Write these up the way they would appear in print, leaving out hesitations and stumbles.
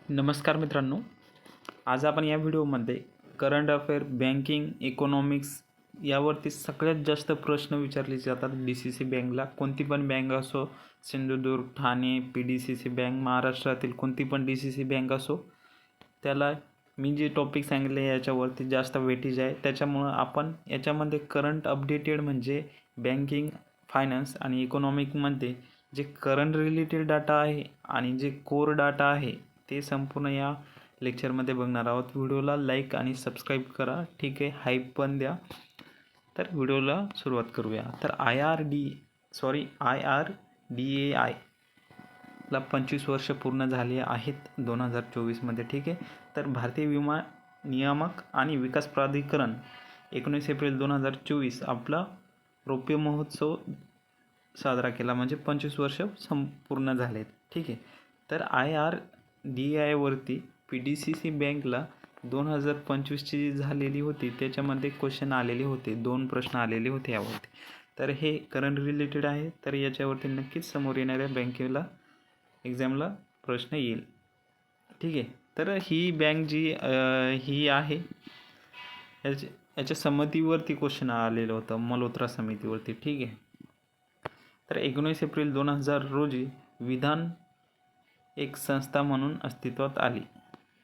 नमस्कार मित्रांनो, आज आपण या व्हिडिओमध्ये करंट अफेअर, बँकिंग, इकॉनॉमिक्स यावरती सगळ्यात जास्त प्रश्न विचारले जातात. DCC बँकला कोणती पण बँक असो, सिंधुदुर्ग, ठाणे, PDCC बँक, महाराष्ट्रातील कोणती पण DCC बँक असो, त्याला मी जे टॉपिक सांगितले याच्यावरती जास्त वेटेज आहे. त्याच्यामुळं आपण याच्यामध्ये करंट अपडेटेड म्हणजे बँकिंग, फायनान्स आणि इकॉनॉमिकमध्ये जे करंट रिलेटेड डाटा आहे आणि जे कोर डाटा आहे ते संपूर्ण या लेक्चरमध्ये बघणार आहोत. व्हिडिओला लाईक आणि सबस्क्राईब करा, ठीक आहे, हाईप पण द्या. तर व्हिडिओला सुरुवात करूया. तर IRDAI ला 25 वर्ष पूर्ण झाली आहेत 2024मध्ये, ठीक आहे. तर भारतीय विमा नियामक आणि विकास प्राधिकरण 19 एप्रिल 2024 आपला रौप्य महोत्सव साजरा केला, म्हणजे 25 वर्ष संपूर्ण झालेत, ठीक आहे. तर IRDAI वरती PDCC बँकला 2025ची जी झालेली होती त्याच्यामध्ये क्वेश्चन आलेले होते, 2 प्रश्न आलेले होते यावरती. तर हे करंट रिलेटेड आहे, तर याच्यावरती नक्कीच समोर येणाऱ्या बँकेला एक्झामला प्रश्न येईल, ठीक आहे. तर ही बँक जी ही आहे याच्या समितीवरती क्वेश्चन आलेलं होतं, मल्होत्रा समितीवरती, ठीक आहे. तर 19 एप्रिल 2000 रोजी विधान एक संस्था म्हणून अस्तित्वात आली,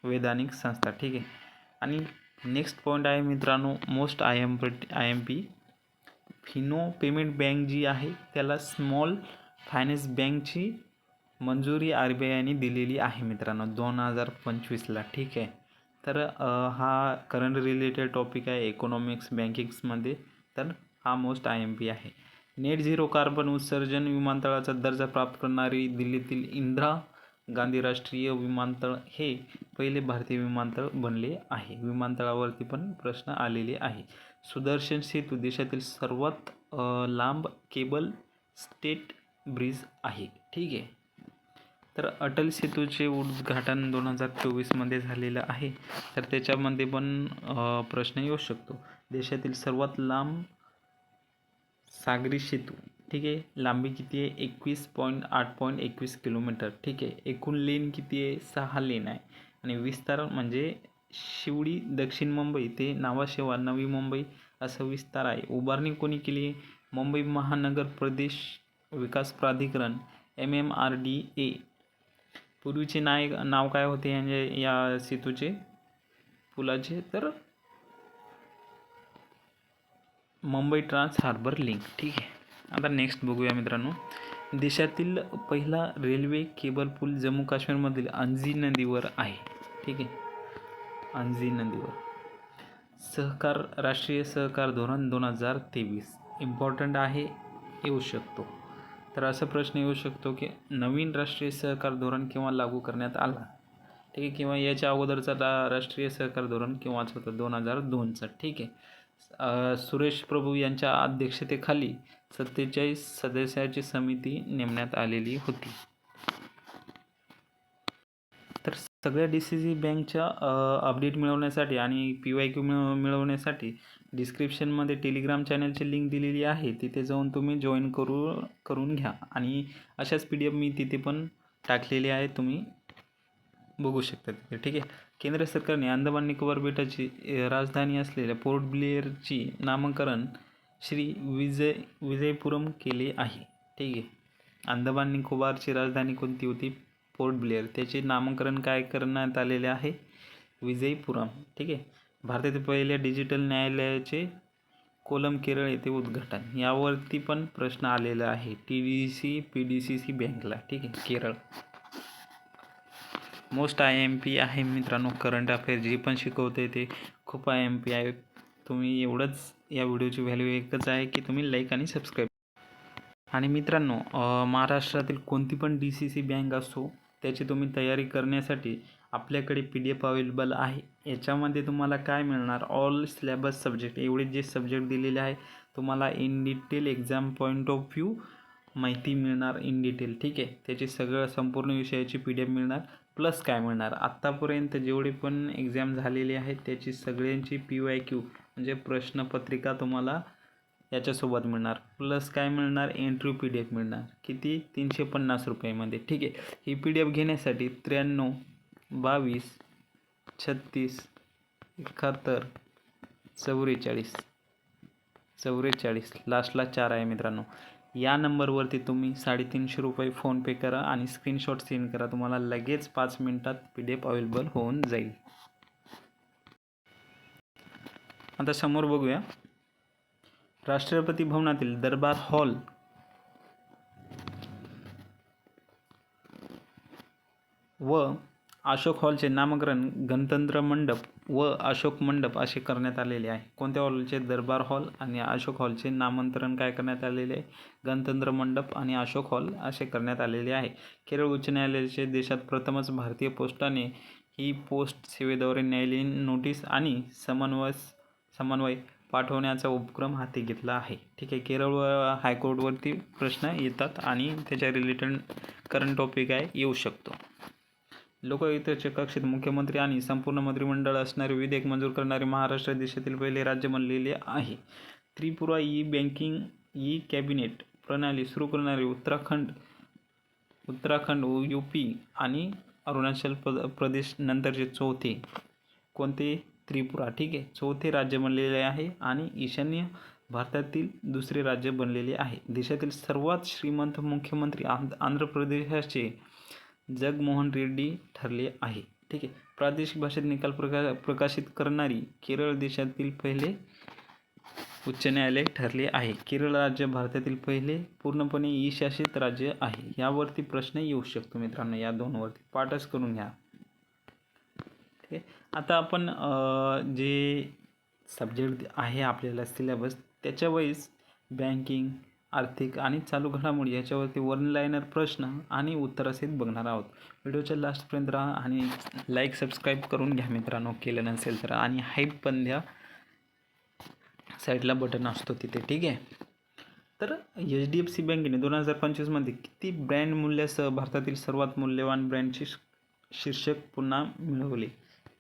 वैधानिक संस्था, ठीक आहे. आणि नेक्स्ट पॉईंट आहे मित्रांनो, most IMP Fino payment bank जी आहे त्याला स्मॉल फायनान्स बँकची मंजुरी RBIने दिलेली आहे मित्रांनो 2025ला, ठीक आहे. तर हा करंट रिलेटेड टॉपिक आहे इकॉनॉमिक्स बँकिंग्समध्ये. तर हा मोस्ट IMP आहे. नेट झिरो कार्बन उत्सर्जन विमानतळाचा दर्जा प्राप्त करणारी दिल्लीतील इंदिरा गांधी राष्ट्रीय विमानतळ हे पहिले भारतीय विमानतळ बनले आहे. विमानतळावरती पण प्रश्न आलेले आहे. सुदर्शन सेतू देशातील सर्वात लांब केबल स्टेट ब्रिज आहे, ठीक आहे. तर अटल सेतूचे उद्घाटन 2024मध्ये झालेलं आहे, तर त्याच्यामध्ये पण प्रश्न येऊ शकतो. देशातील सर्वात लांब सागरी सेतू, ठीक आहे, लांबी किती आहे 21.8.21 किलोमीटर, ठीक आहे. एकूण लेन किती आहे 6 लेन आहे. आणि विस्तार म्हणजे शिवडी दक्षिण मुंबई ते नावाशेवा नवी मुंबई असं विस्तार आहे. उभारणी कोणी केली आहे? मुंबई महानगर प्रदेश विकास प्राधिकरण MMRDA. पूर्वीचे नाव काय होते या सेतूचे पुलाचे? तर मुंबई ट्रान्स हार्बर लिंक, ठीक आहे. आता नेक्स्ट बघूया मित्रांनो, देशातील पहिला रेल्वे केबल पूल जम्मू काश्मीरमधील अंजी नदीवर आहे, ठीक आहे. अंजी नदीवर. सहकार राष्ट्रीय सहकार धोरण 2023 इम्पॉर्टंट आहे, येऊ शकतो. तर असा प्रश्न येऊ शकतो की नवीन राष्ट्रीय सहकार धोरण केव्हा लागू करण्यात आला, ठीक आहे, किंवा याच्या अगोदरचा राष्ट्रीय सहकार धोरण केव्हाच होतं 2002चा, ठीक आहे. सुरेश प्रभू यांच्या अध्यक्षतेखाली 47 सदस्याची समिती नेमण्यात आलेली होती. तर सगळ्या DCC बँकच्या अपडेट मिळवण्यासाठी आणि PYQ मिळवण्यासाठी डिस्क्रिप्शनमध्ये टेलिग्राम चॅनलची लिंक दिलेली आहे, तिथे जाऊन तुम्ही जॉईन करून घ्या. आणि अशाच PDF मी तिथे पण टाकलेले आहे, तुम्ही बघू शकता तिथे, ठीक आहे. केंद्र सरकारने अंदमान निकोबार बेटाची राजधानी असलेल्या पोर्ट ब्लेअरची नामकरण श्री विजयपुरम केले आहे, ठीक आहे. अंदमान निकोबारची राजधानी कोणती होती? पोर्ट ब्लेअर. त्याचे नामकरण काय करण्यात आलेले आहे? विजयपुरम, ठीक आहे. भारतातील पहिल्या डिजिटल न्यायालयाचे कोलम केरळ येथे उद्घाटन, यावरती पण प्रश्न आलेला आहे PDCC बँकला, ठीक आहे, केरळ. मोस्ट IMP आहे मित्रांनो, करंट अफेअर जे पण शिकवते ते खूप IMP आहे. तुम्ही एवढंच, या व्हिडिओची व्हॅल्यू एकच आहे की तुम्ही लाईक आणि सबस्क्राईब. आणि मित्रांनो, महाराष्ट्रातील कोणती पण DCC बँक असो त्याची तुम्ही तयारी करण्यासाठी आपल्याकडे PDF अवेलेबल आहे. याच्यामध्ये तुम्हाला काय मिळणार? ऑल सिलेबस सब्जेक्ट, एवढे जे सब्जेक्ट दिलेले आहे तुम्हाला in detail exam point of view माहिती मिळणार इन डिटेल, ठीक आहे. त्याची सगळं संपूर्ण विषयाची PDF मिळणार. प्लस काय मिळणार? आत्तापर्यंत जेवढे पण एक्झाम झालेले आहेत त्याची सगळ्यांची PYQ म्हणजे प्रश्नपत्रिका तुम्हाला याच्यासोबत मिळणार. प्लस काय मिळणार? एंट्री PDF मिळणार. किती? 350 रुपयामध्ये, ठीक आहे. ही PDF घेण्यासाठी 93 22, 36, 71, 44, लास्टला 4 आहे मित्रांनो. या नंबरवरती तुम्ही 350 रुपये फोनपे करा आणि स्क्रीनशॉट सेंड करा. तुम्हाला लगेच 5 मिनिटात PDF अवेलेबल होऊन जाईल. आता समोर बघूया. राष्ट्रपती भवनातील दरबार हॉल व अशोक हॉलचे नामकरण गणतंत्र मंडप व अशोक मंडप असे करण्यात आलेले आहे. कोणत्या हॉलचे? दरबार हॉल आणि अशोक हॉलचे नामांतरण काय करण्यात आलेले आहे? गणतंत्र मंडप आणि अशोक हॉल असे करण्यात आलेले आहे. केरळ उच्च न्यायालयाचे देशात प्रथमच भारतीय पोस्टाने ही पोस्ट सेवेद्वारे न्यायालयीन नोटीस आणि समन्वय पाठवण्याचा उपक्रम हाती घेतला आहे. ठीक आहे. केरळ हायकोर्टवरती प्रश्न येतात आणि त्याच्या रिलेटेड करंट टॉपिक आहे, येऊ शकतो. लोकयुक्तच्या कक्षेत मुख्यमंत्री आणि संपूर्ण मंत्रिमंडळ असणारे विधेयक मंजूर करणारे महाराष्ट्र देशातील पहिले राज्य बनलेले आहे. त्रिपुरा ई कॅबिनेट प्रणाली सुरू करणारे उत्तराखंड, UP आणि अरुणाचल प्रदेश नंतरचे चौथे कोणते? त्रिपुरा. ठीक आहे. चौथे राज्य बनलेले आहे आणि ईशान्य भारतातील दुसरे राज्य बनलेले आहे. देशातील सर्वात श्रीमंत मुख्यमंत्री आंध्र प्रदेशाचे जगनमोहन रेड्डी ठरले आहे. ठीक आहे. प्रादेशिक भाषेत निकाल प्रकाशित करणारी केरळ देशातील पहिले उच्च न्यायालय ठरले आहे. केरळ राज्य भारतातील पहिले पूर्णपणे ई-शासित राज्य आहे. यावरती प्रश्न येऊ शकतो मित्रांनो. या दोनवरती पाठच करून घ्या. ठीक आहे. आता आपण जे सब्जेक्ट आहे आपल्याला सिलेबस त्याच्या वेळेस बँकिंग, आर्थिक आणि चालू घडामोडी याच्यावरती वन लाईनर प्रश्न आणि उत्तरसहित बघणार आहोत. व्हिडिओच्या लास्टपर्यंत राहा आणि लाईक सबस्क्राईब करून घ्या मित्रांनो, केलं नसेल तर, आणि हाईप पण द्या. साईडला बटन असतो तिथे. ठीक आहे. तर HDFC बँकेने 2025 किती ब्रँड मूल्यासह भारतातील सर्वात मूल्यवान ब्रँडचे शीर्षक पुन्हा मिळवले?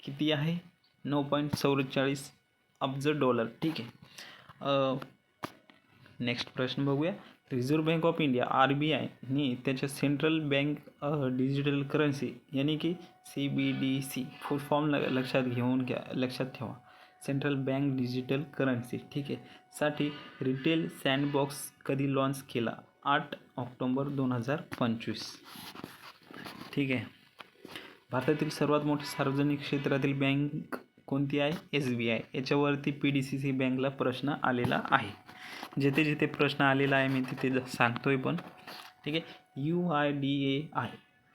किती आहे? $9.44 अब्ज. ठीक आहे. नेक्स्ट प्रश्न बघूया. Reserve bank of India RBI ने त्याच्या सेंट्रल बँक डिजिटल करन्सी यानी की CBDC फुल फॉर्म लक्षात ठेवा. Central bank digital currency. ठीक आहे. साठी रिटेल सँडबॉक्स कधी लॉन्च केला? 8 ऑक्टोबर 2025. ठीक आहे. भारतातील सर्वात मोठी सार्वजनिक क्षेत्रातील बँक कोणती आहे? SBI. याच्यावरती PDCC बँकला प्रश्न आलेला आहे. जिथे प्रश्न आलेला आहे मी तिथे सांगतोय पण. ठीक आहे. UIDAI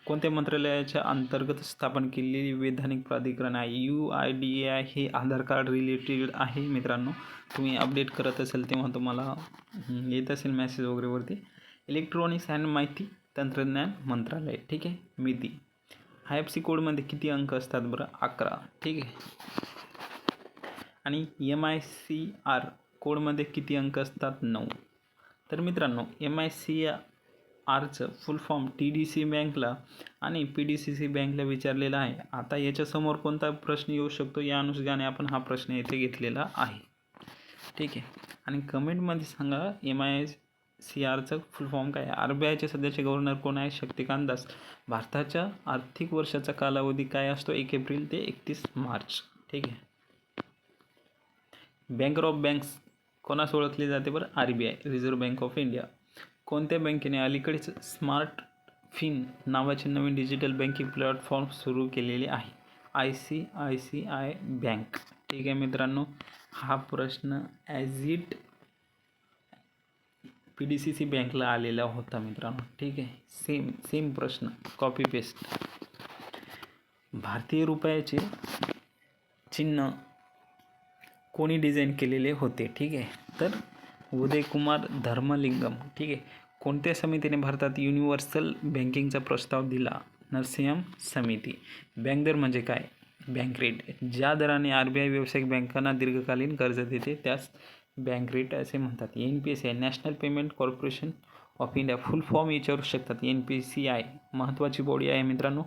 कोणत्या मंत्रालयाच्या अंतर्गत स्थापन केलेली वैधानिक प्राधिकरण आहे? UIDAI हे आधार कार्ड रिलेटेड आहे मित्रांनो. तुम्ही अपडेट करत असेल तेव्हा तुम्हाला येत असेल मेसेज वगैरेवरती. इलेक्ट्रॉनिक्स अँड माहिती तंत्रज्ञान मंत्रालय. ठीक आहे. मिती. IFSC कोडमध्ये किती अंक असतात बरं? 11. ठीक आहे. आणि MICR कोडमध्ये किती अंक असतात? 9. तर मित्रांनो, MICRचं फुल फॉर्म TDC बँकला आणि PDCC बँकला विचारलेला आहे. आता याच्यासमोर कोणता प्रश्न येऊ शकतो या अनुषंगाने आपण हा प्रश्न येथे घेतलेला आहे. ठीक आहे. आणि कमेंटमध्ये सांगा MICRचं फुल फॉर्म काय आहे? RBIचे सध्याचे गव्हर्नर कोण आहे? शक्तिकांत दास. भारताच्या आर्थिक वर्षाचा कालावधी काय असतो? 1 एप्रिल ते 31 मार्च. ठीक आहे. बँकर ऑफ बँक्स कोणास ओळखले जाते बरं? RBI, reserve bank of India. कोणत्या बँकेने अलीकडेच स्मार्ट फिन नावाचे नवीन डिजिटल बँकिंग प्लॅटफॉर्म सुरू केलेले आहे? ICICI bank. ठीक आहे मित्रांनो. हा प्रश्न ॲज इट PDCC बँकला आलेला होता मित्रांनो. ठीक आहे. सेम प्रश्न, कॉपी पेस्ट. भारतीय रुपयाचे चिन्ह कोणी डिझाईन केलेले होते? ठीक आहे. तर उदयकुमार धर्मलिंगम. ठीक आहे. कोणत्या समितीने भारतात युनिव्हर्सल बँकिंगचा प्रस्ताव दिला? नरसिंहन समिती. बँक दर म्हणजे काय? Bank rate. ज्या दराने RBI व्यावसायिक बँकांना दीर्घकालीन कर्ज देते त्यास बँक रेट असे म्हणतात. NPCI national payment corporation of India full form विचारू शकतात. NPCI महत्त्वाची बॉडी आहे मित्रांनो.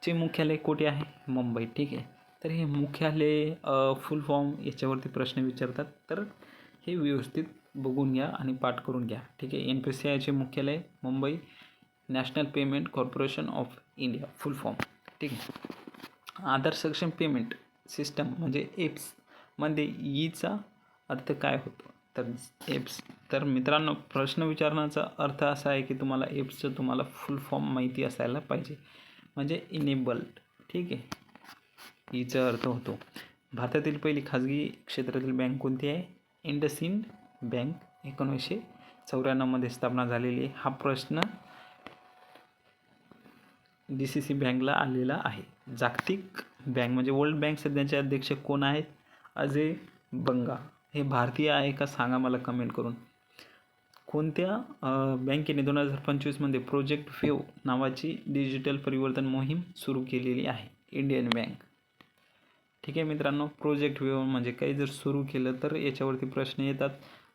चे मुख्यालय कुठे आहे? मुंबई. ठीक आहे. तर हे मुख्यालय फुल फॉर्म याच्यावरती प्रश्न विचारतात. तर हे व्यवस्थित बघून घ्या आणि पाठ करून घ्या. ठीक आहे. NPCIचे मुख्यालय Mumbai, national payment corporation of India full form. ठीक आहे. आधार सक्षम पेमेंट सिस्टम म्हणजे एप्समध्ये ईचा अर्थ काय होतो? तर एप्स. तर मित्रांनो, प्रश्न विचारण्याचा अर्थ असा आहे की तुम्हाला एप्सचं तुम्हाला फुल फॉर्म माहिती असायला पाहिजे, म्हणजे इनेबल्ड. ठीक आहे, ईचा अर्थ होतो. भारतातील पहिली खाजगी क्षेत्रातील बँक कोणती आहे? इंडसइंड बँक, 1994 स्थापना झालेली. हा प्रश्न DCC बँकला आलेला आहे. जागतिक बँक म्हणजे वर्ल्ड बँक सध्याचे अध्यक्ष कोण आहेत? अजय बंगा. हे भारतीय आहे का सांगा मला कमेंट करून. कोणत्या बँकेने 2025 प्रोजेक्ट वेव्ह नावाची डिजिटल परिवर्तन मोहीम सुरू केलेली आहे? Indian bank. ठीक आहे मित्रांनो, प्रोजेक्ट वेव्ह म्हणजे काही जर सुरू केलं तर याच्यावरती प्रश्न येतात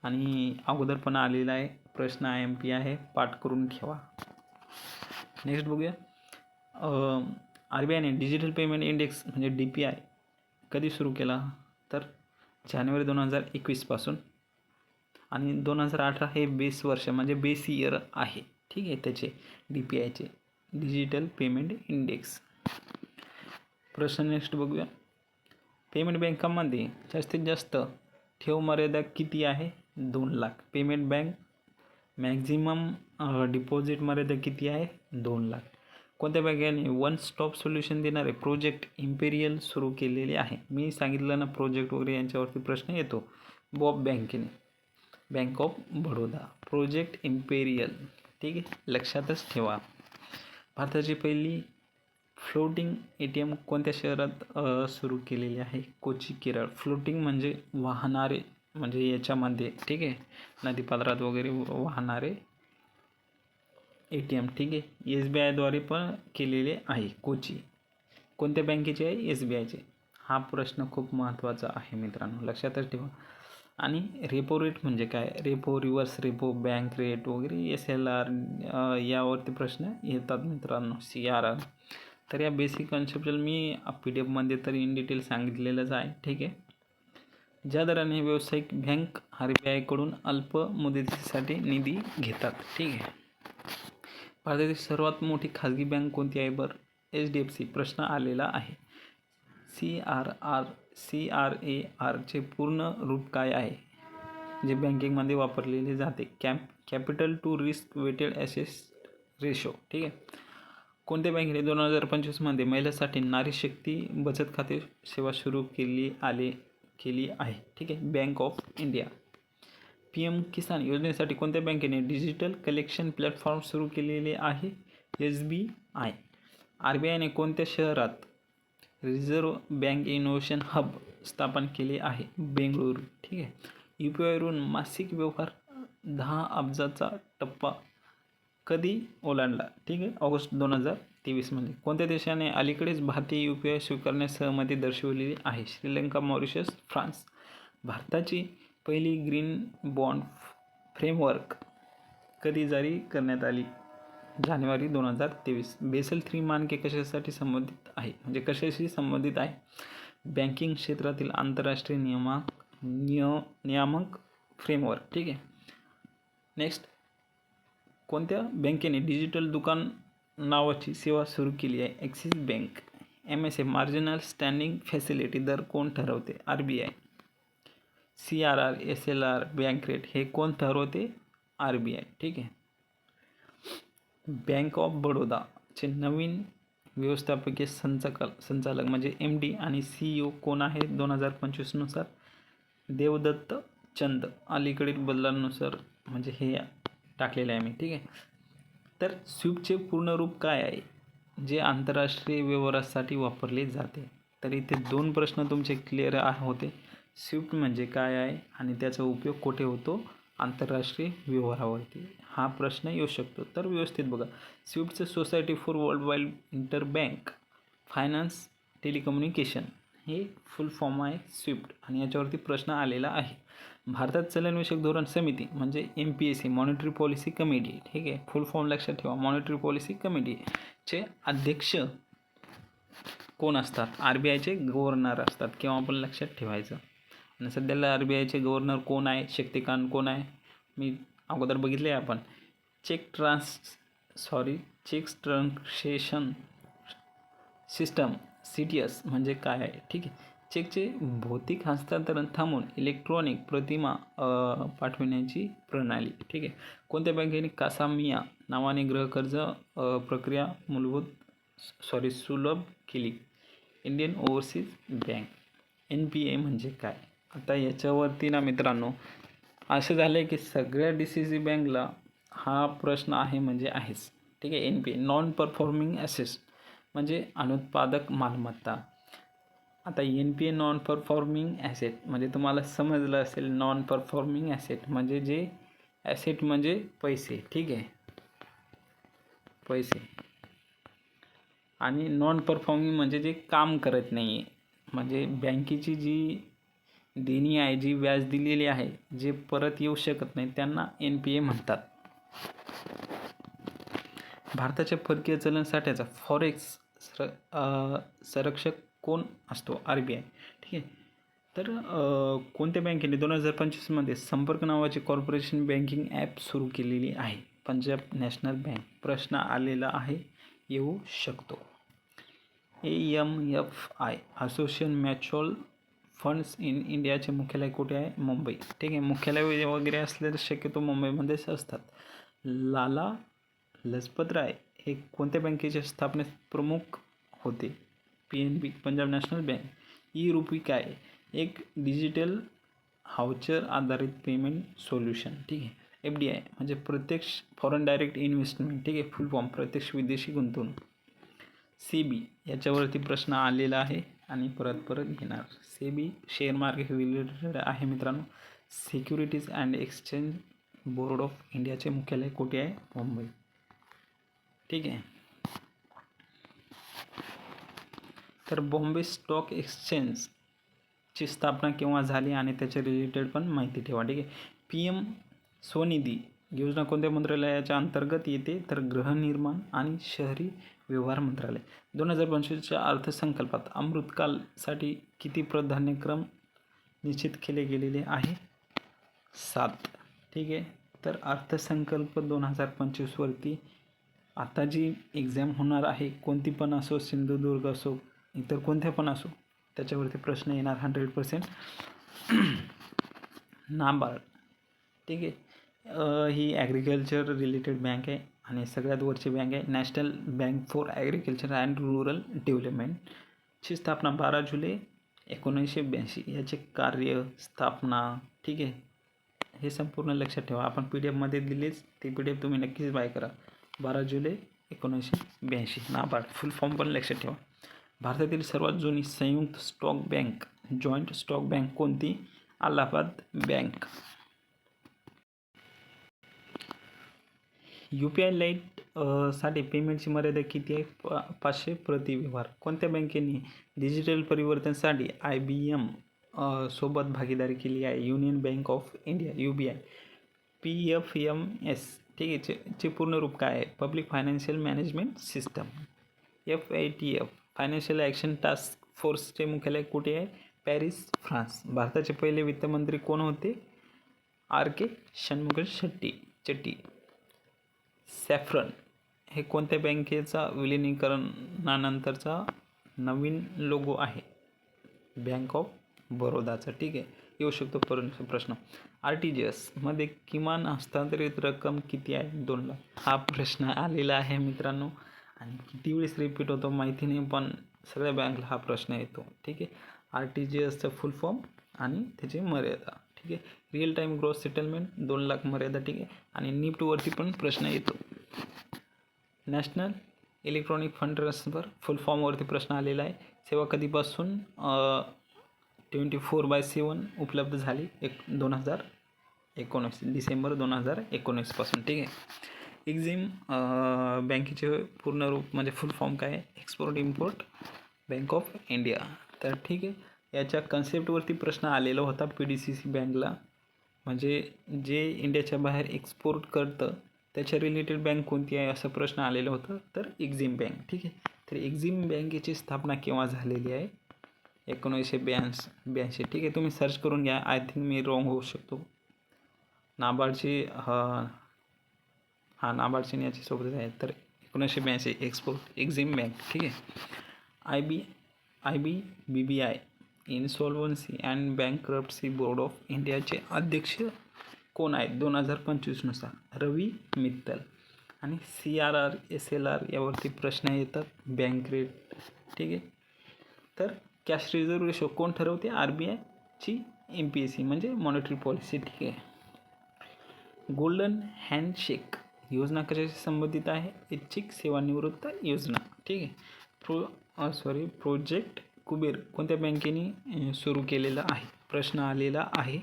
आणि अगोदर पण आलेला आहे प्रश्न, IMP आहे, पाठ करून ठेवा. नेक्स्ट बघूया. RBIने डिजिटल पेमेंट इंडेक्स म्हणजे DPI कधी सुरू केला? तर जानेवारी 2021 पासून. आणि 2018 हे बेस वर्ष म्हणजे बेस इयर आहे. ठीक आहे, त्याचे DPIचे डिजिटल पेमेंट इंडेक्स. प्रश्न नेक्स्ट बघूया. पेमेंट बँकांमध्ये जास्तीत जास्त ठेव मर्यादा किती आहे? 2 lakh. Payment bank maximum deposit मर्यादा किती आहे? 2 लाख. कोणत्या बँकेने वन स्टॉप सोल्युशन देणारे प्रोजेक्ट इम्पेरियल सुरू केलेले आहे? मी सांगितलं ना, प्रोजेक्ट वगैरे यांच्यावरती प्रश्न येतो. बॉब बँकेने, bank of Baroda, project imperial. ठीक आहे, लक्षातच ठेवा. भारताची पहिली फ्लोटिंग ATM कोणत्या शहरात सुरू केलेली आहे? कोची, केरळ. फ्लोटिंग म्हणजे वाहणारे, म्हणजे याच्यामध्ये. ठीक आहे, नदीपात्रात वगैरे वाहणारे ATM. ठीक आहे, SBI द्वारे पण केलेले आहे. कोची. कोणत्या बँकेचे आहे? SBIचे. हा प्रश्न खूप महत्त्वाचा आहे मित्रांनो, लक्षातच ठेवा. आणि रेपो रेट म्हणजे काय? Repo, reverse repo, bank rate वगैरे, SLR यावरती प्रश्न येतात मित्रांनो. CRR. तर या बेसिक कन्सेप्टल मी PDF तर इन डिटेल सांगितलेलंच आहे. ठीक आहे. ज्या दराने व्यावसायिक बँक RBI कडून अल्प मुदतीसाठी निधी घेतात. ठीक आहे. भारतातील सर्वात मोठी खाजगी बँक कोणती आहे? HDFC. प्रश्न आलेला आहे. CRARचे पूर्ण रूप काय आहे? जे बँकिंगमध्ये वापरलेले जाते. Capital to risk weighted asset ratio. ठीक आहे. कोणत्या बँकेने 2025 महिलांसाठी नारी शक्ती बचत खाते सेवा सुरू केली आहे? ठीक आहे, बँक ऑफ इंडिया. PM किसान योजनेसाठी कोणत्या बँकेने डिजिटल कलेक्शन प्लॅटफॉर्म सुरू केलेले आहे? SBI. RBIने कोणत्या शहरात रिझर्व्ह बँक इनोव्हेशन हब स्थापन केले आहे? बेंगळुरू. ठीक आहे. UPIवरून मासिक व्यवहार 10 अब्जाचा टप्पा कधी ओलांडला? ठीक आहे, ऑगस्ट 2023 कोणत्या देशाने अलीकडेच भारतीय UPI स्वीकारण्यास सहमती दर्शवलेली आहे? Sri Lanka, Mauritius, France. भारताची पहिली ग्रीन बॉन्ड फ्रेमवर्क कधी जारी करण्यात आली? जानेवारी 2023. बेसल 3 मानके कशासाठी संबंधित आहे? म्हणजे कशाशी संबंधित आहे? बँकिंग क्षेत्रातील आंतरराष्ट्रीय नियामक फ्रेमवर्क. ठीक आहे. नेक्स्ट. कोणत्या बँकेने डिजिटल दुकान नावाची सेवा सुरू केली आहे? Axis bank. MSA marginal standing facility दर कोण ठरवते? RBI. CRR, SLR, bank rate हे कोण ठरवते? RBI. ठीक आहे. बँक ऑफ बडोदाचे नवीन व्यवस्थापकीय संचालक म्हणजे MD आणि CEO कोण आहे 2025 नुसार? देवदत्त चंद. अलीकडील बदलांनुसार म्हणजे हे टाकलेलं आहे मी. ठीक आहे. तर स्विफ्टचे पूर्ण रूप काय आहे? जे आंतरराष्ट्रीय व्यवहारासाठी वापरले जाते. तर इथे 2 प्रश्न तुमचे क्लिअर होते. स्विफ्ट म्हणजे काय आहे आणि त्याचा उपयोग कुठे होतो? आंतरराष्ट्रीय व्यवहारावरती. हा प्रश्न येऊ शकतो. तर व्यवस्थित बघा. स्विफ्टचं society for worldwide interbank finance telecommunication हे फुल फॉर्म आहे स्विफ्ट, आणि याच्यावरती प्रश्न आलेला आहे. भारतात चलनविषयक धोरण समिती म्हणजे MPSC, मॉनिटरी पॉलिसी कमिटी. ठीक आहे, फुल फॉर्म लक्षात ठेवा. मॉनिटरी पॉलिसी कमिटीचे अध्यक्ष कोण असतात? RBIचे गव्हर्नर असतात, किंवा आपण लक्षात ठेवायचं. आणि सध्याला RBIचे गव्हर्नर कोण आहे? शक्तिकांत कोण आहे? मी अगोदर बघितले आपण. चेक ट्रान्सेशन सिस्टम CTS म्हणजे काय आहे, ठीक आहे. चेकचे भौतिक हस्तांतरण थांबवून इलेक्ट्रॉनिक प्रतिमा पाठविण्याची प्रणाली, ठीक आहे. कोणत्या बँकेने कासामिया नावाने गृहकर्ज प्रक्रिया सुलभ केली? Indian overseas bank. NPA म्हणजे काय? आता याच्यावरती ना मित्रांनो असं झालं आहे की सगळ्या DCC बँकला हा प्रश्न आहे म्हणजे आहेच, ठीक आहे. NPA नॉन परफॉर्मिंग ॲसेट्स म्हणजे अनुत्पादक मालमत्ता. आता NPA नॉन परफॉर्मिंग ॲसेट म्हणजे तुम्हाला समजलं असेल, नॉन परफॉर्मिंग ॲसेट म्हणजे जे ॲसेट म्हणजे पैसे, ठीक आहे, पैसे. आणि नॉन परफॉर्मिंग म्हणजे जे काम करत नाही आहे, म्हणजे बँकेची जी देणी आहे, जी व्याज दिलेली आहे, जे परत येऊ शकत नाही, त्यांना NPA म्हणतात. भारताच्या परकीय चलन साठ्याचा फॉरेक्स संरक्षक कोण असतो? RBI, ठीक आहे. तर कोणत्या बँकेने 2025मध्ये संपर्क नावाचे कॉर्पोरेशन बँकिंग ॲप सुरू केलेली आहे? Punjab national bank. प्रश्न आलेला आहे, येऊ शकतो. AMFI association mutual funds in इंडियाचे मुख्यालय कुठे आहे? मुंबई, ठीक आहे. मुख्यालय वगैरे असले तर शक्यतो मुंबईमध्येच असतात. लाला लजपत राय हे कोणत्या बँकेचे स्थापनेत प्रमुख होते? PNB Punjab national bank. E-RUPI काय? एक डिजिटल व्हाउचर आधारित पेमेंट सोल्युशन, ठीक आहे. FDI म्हणजे प्रत्यक्ष फॉरेन डायरेक्ट इन्व्हेस्टमेंट, ठीक आहे, फुल फॉर्म प्रत्यक्ष विदेशी गुंतवणूक. SEBI याच्यावरती प्रश्न आलेला आहे आणि परत घेणार. SEBI शेअर मार्केट रिलेटेड आहे मित्रांनो. Securities and exchange board of इंडियाचे मुख्यालय कुठे आहे? मुंबई, ठीक आहे. तर बॉम्बे स्टॉक एक्सचेंजची स्थापना केव्हा झाली आणि त्याच्या रिलेटेड पण माहिती ठेवा, ठीक आहे. PM स्वनिधी योजना कोणत्या मंत्रालयाच्या अंतर्गत येते? तर गृहनिर्माण आणि शहरी व्यवहार मंत्रालय. 2025च्या अर्थसंकल्पात अमृतकालसाठी किती प्राधान्यक्रम निश्चित केले गेलेले आहे? 7, ठीक आहे. तर अर्थसंकल्प 2025वरती आता जी एक्झाम होणार आहे, कोणती पण असो, सिंधुदुर्ग असो, इतर कोणत्या पण असो, त्याच्यावरती प्रश्न येणार 100%. नाबार्ड, ठीक आहे. ही ॲग्रिकल्चर रिलेटेड बँक आहे आणि सगळ्यात वरची बँक आहे national bank for agriculture and rural डेव्हलपमेंटची स्थापना 12 जुलै 1982. याचे कार्य, स्थापना, ठीक आहे, हे संपूर्ण लक्षात ठेवा. आपण PDF दिलीच, ती PDF तुम्ही नक्कीच बाय करा. 12 जुलै 1982. नाबार्ड फुल फॉर्म पण लक्षात ठेवा. भारतातील सर्वात जुनी संयुक्त stock bank, joint stock bank कोणती? अलाहाबाद बँक. UPI लाईट साठी पेमेंटची मर्यादा किती आहे? 500 प्रति व्यवहार. कोणत्या बँकेने डिजिटल परिवर्तनासाठी IBM सोबत भागीदारी केली आहे? Union bank of India, UBI. PFMS, ठीक आहे, चे पूर्ण रूप काय आहे? Public financial management system. FATF financial action task फोर्सचे मुख्यालय कुठे आहे? Paris, France. भारताचे पहिले वित्तमंत्री कोण होते? RK षण्मुख चट्टी. सॅफ्रन हे कोणत्या बँकेचा विलिनीकरणानंतरचा नवीन लोगो आहे? बँक ऑफ बरोडाचा, ठीक आहे. येऊ शकतो प्रश्न. RTGS मध्ये किमान हस्तांतरित रक्कम किती आहे? 2 लाख. हा प्रश्न आलेला आहे मित्रांनो आणि किती वेळेस रिपीट होतो माहिती नाही, पण सगळ्या बँकला हा प्रश्न येतो, ठीक आहे. RTGSचा फुल फॉर्म आणि त्याची मर्यादा, ठीक आहे. Real time gross settlement 2 lakh मर्यादा, ठीक आहे. आणि निफ्टवरती पण प्रश्न येतो. National electronic fund transfer full फॉर्मवरती प्रश्न आलेला आहे. सेवा कधीपासून 24/7 उपलब्ध झाली? 2019, डिसेंबर 2019 पासून, ठीक आहे. एक्झिम बँकेचे पूर्ण रूप म्हणजे फुल फॉर्म काय आहे? Export import bank of India. तर ठीक आहे, याच्या कन्सेप्टवरती प्रश्न आलेला होता PDCC बँकला, म्हणजे जे इंडियाच्या बाहेर एक्सपोर्ट करतं त्याच्या रिलेटेड बँक कोणती आहे असं प्रश्न आलेलं होतं. तर एक्झिम बँक, ठीक आहे. तर एक्झिम बँकेची स्थापना केव्हा झालेली आहे? 1982, ठीक आहे. तुम्ही सर्च करून घ्या, आय थिंक मी रॉंग होऊ शकतो. नाबार्डची नाबार्डची याची सोबत आहे. तर 1982 एक्सपोर्ट एक्झिम बँक, ठीक आहे. IBBI इन्सॉल्वन्सी अँड बँकरप्सी बोर्ड ऑफ इंडियाचे अध्यक्ष कोण आहेत 2025नुसार? रवी मित्तल. आणि CRR SLR यावरती प्रश्न येतात, बँक रेट. ठीक आहे. तर कॅश रिझर्व्ह रेशो कोण ठरवते? RBIची MPC म्हणजे मॉनिटरी पॉलिसी. ठीक आहे. गोल्डन हँडशेक योजना कशाशी संबंधित आहे? ऐच्छिक सेवानिवृत्त योजना. ठीक आहे. प्रोजेक्ट कुबेर कोणत्या बँकेने सुरू केलेला आहे? प्रश्न आलेला आहे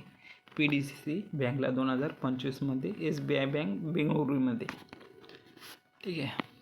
PDCC बँकला 2025मध्ये, SBI बँक बेंगळुरूमध्ये. ठीक आहे.